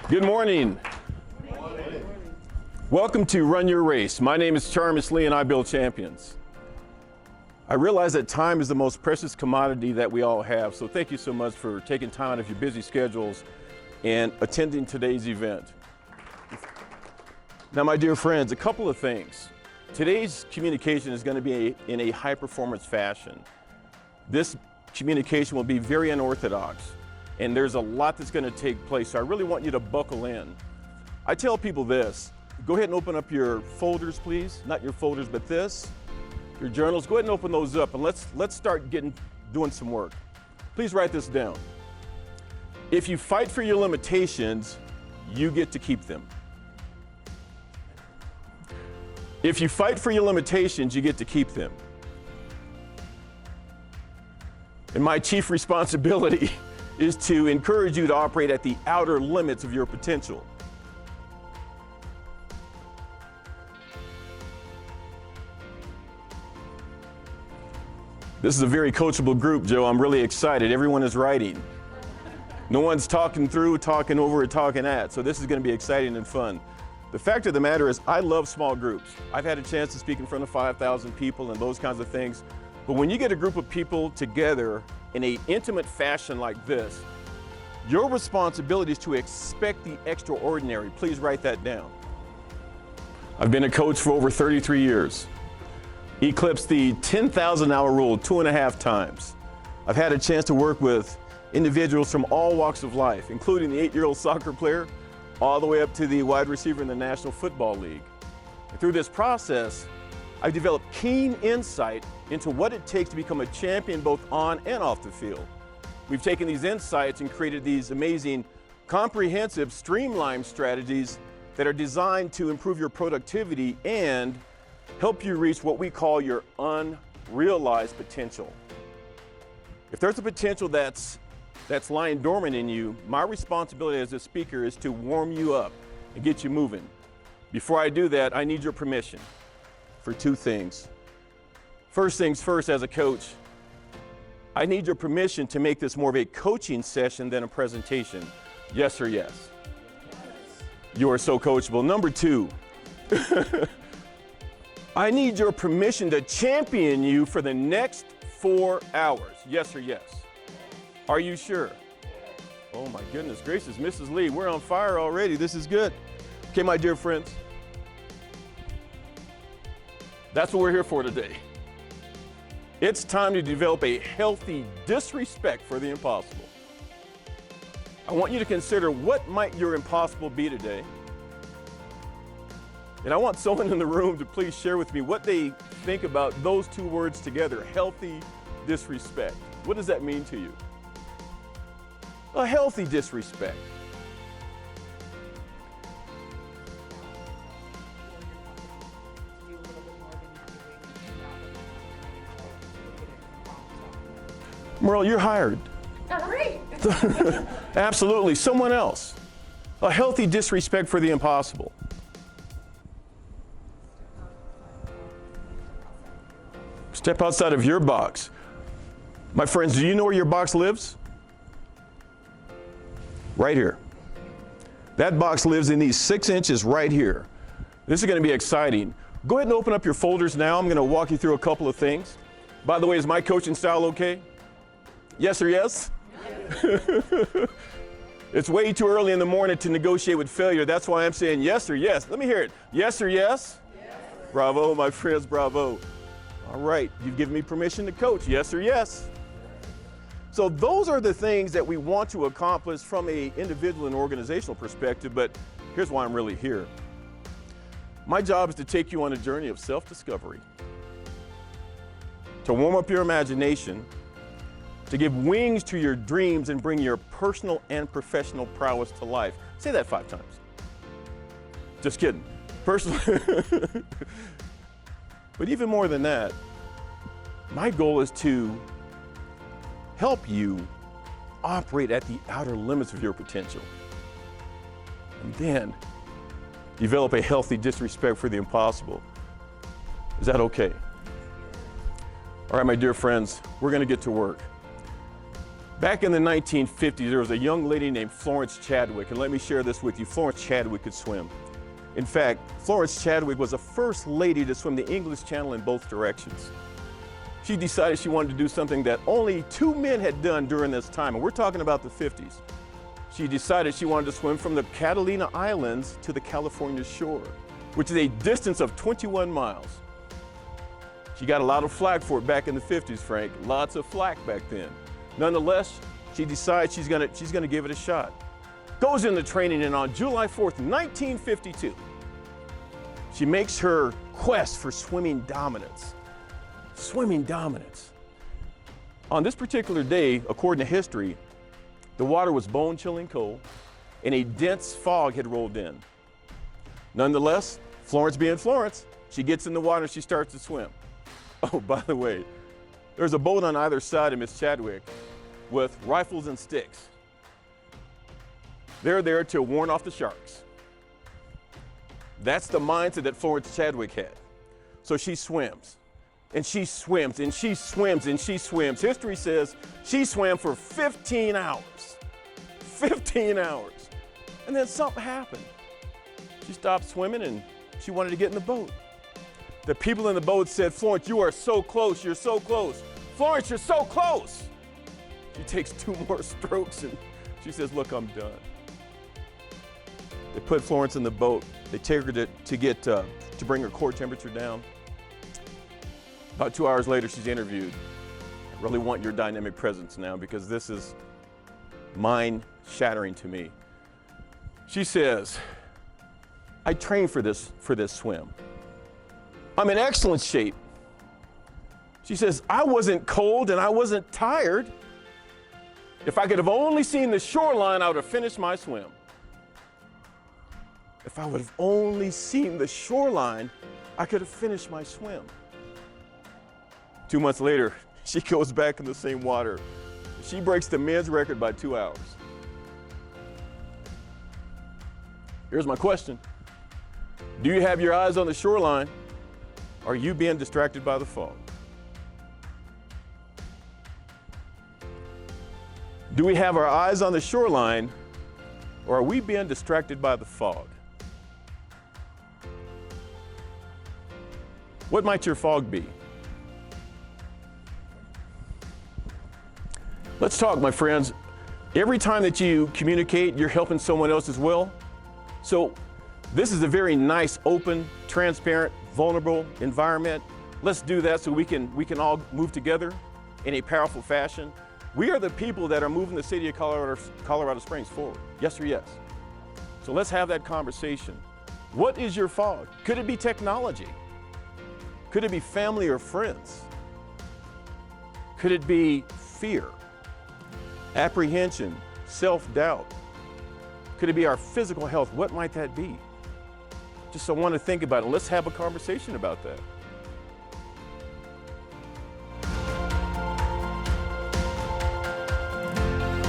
Good morning. Welcome to Run Your Race. My name is Charmas Lee and I build champions. I realize that time is the most precious commodity that we all have, so thank you so much for taking time out of your busy schedules and attending today's event. Now, my dear friends, a couple of things. Today's communication is going to be in a high-performance fashion. This communication will be very unorthodox, and there's a lot that's going to take place, so I really want you to buckle in. I tell people this, go ahead and open up your folders, please. Not your folders, but this, your journals. Go ahead and open those up, and let's start doing some work. Please write this down. If you fight for your limitations, you get to keep them. If you fight for your limitations, you get to keep them. And my chief responsibility is to encourage you to operate at the outer limits of your potential. This is a very coachable group, Joe. I'm really excited. Everyone is writing. No one's talking through, talking over, or talking at. So this is going to be exciting and fun. The fact of the matter is, I love small groups. I've had a chance to speak in front of 5,000 people and those kinds of things. But when you get a group of people together in an intimate fashion like this, your responsibility is to expect the extraordinary. Please write that down. I've been a coach for over 33 years. Eclipsed the 10,000-hour rule 2.5 times. I've had a chance to work with individuals from all walks of life, including the 8-year-old soccer player, all the way up to the wide receiver in the National Football League. And through this process, I've developed keen insight into what it takes to become a champion both on and off the field. We've taken these insights and created these amazing, comprehensive, streamlined strategies that are designed to improve your productivity and help you reach what we call your unrealized potential. If there's a potential that's lying dormant in you, my responsibility as a speaker is to warm you up and get you moving. Before I do that, I need your permission for 2 things. First things first, as a coach, I need your permission to make this more of a coaching session than a presentation. Yes or yes? You are so coachable. Number 2, I need your permission to champion you for the next 4 hours. Yes or yes? Are you sure? Oh my goodness gracious, Mrs. Lee, we're on fire already. This is good. Okay, my dear friends, that's what we're here for today. It's time to develop a healthy disrespect for the impossible. I want you to consider, what might your impossible be today? And I want someone in the room to please share with me what they think about those 2 words together, healthy disrespect. What does that mean to you? A healthy disrespect. Merle, you're hired. Great. Absolutely. Someone else. A healthy disrespect for the impossible. Step outside of your box. My friends, do you know where your box lives? Right here. That box lives in these 6 inches right here. This is going to be exciting. Go ahead and open up your folders now. I'm going to walk you through a couple of things. By the way, is my coaching style okay? Yes or yes? It's way too early in the morning to negotiate with failure. That's why I'm saying yes or yes. Let me hear it. Yes or yes? Yes. Bravo, my friends, bravo. All right, you've given me permission to coach. Yes or yes? So those are the things that we want to accomplish from an individual and organizational perspective, but here's why I'm really here. My job is to take you on a journey of self-discovery, to warm up your imagination, to give wings to your dreams and bring your personal and professional prowess to life. Say that 5 times. Just kidding. Personal. But even more than that, my goal is to help you operate at the outer limits of your potential. And then develop a healthy disrespect for the impossible. Is that okay? All right, my dear friends, we're going to get to work. Back in the 1950s, there was a young lady named Florence Chadwick, and let me share this with you. Florence Chadwick could swim. In fact, Florence Chadwick was the first lady to swim the English Channel in both directions. She decided she wanted to do something that only 2 men had done during this time, and we're talking about the 50s. She decided she wanted to swim from the Catalina Islands to the California shore, which is a distance of 21 miles. She got a lot of flack for it back in the 50s, Frank. Lots of flack back then. Nonetheless, she decides she's gonna give it a shot. Goes into training, and on July 4th, 1952, she makes her quest for swimming dominance. Swimming dominance. On this particular day, according to history, the water was bone-chilling cold, and a dense fog had rolled in. Nonetheless, Florence being Florence, she gets in the water and she starts to swim. Oh, by the way, there's a boat on either side of Miss Chadwick with rifles and sticks. They're there to warn off the sharks. That's the mindset that Florence Chadwick had. So she swims, and she swims, and she swims, and she swims. History says she swam for 15 hours. 15 hours. And then something happened. She stopped swimming and she wanted to get in the boat. The people in the boat said, "Florence, you are so close, you're so close. Florence, you're so close." She takes 2 more strokes and she says, "Look, I'm done." They put Florence in the boat. They take her to bring her core temperature down. About 2 hours later, she's interviewed. "I really want your dynamic presence now because this is mind-shattering to me." She says, "I trained for this swim. I'm in excellent shape." She says, "I wasn't cold and I wasn't tired. If I could have only seen the shoreline, I would have finished my swim. If I would have only seen the shoreline, I could have finished my swim." 2 months later, she goes back in the same water. She breaks the men's record by 2 hours. Here's my question. Do you have your eyes on the shoreline? Or are you being distracted by the fog? Do we have our eyes on the shoreline, or are we being distracted by the fog? What might your fog be? Let's talk, my friends. Every time that you communicate, you're helping someone else as well. So this is a very nice, open, transparent, vulnerable environment. Let's do that so we can all move together in a powerful fashion. We are the people that are moving the city of Colorado Springs forward. Yes or yes? So let's have that conversation. What is your fog? Could it be technology? Could it be family or friends? Could it be fear, apprehension, self-doubt? Could it be our physical health? What might that be? Just I want to think about it. Let's have a conversation about that.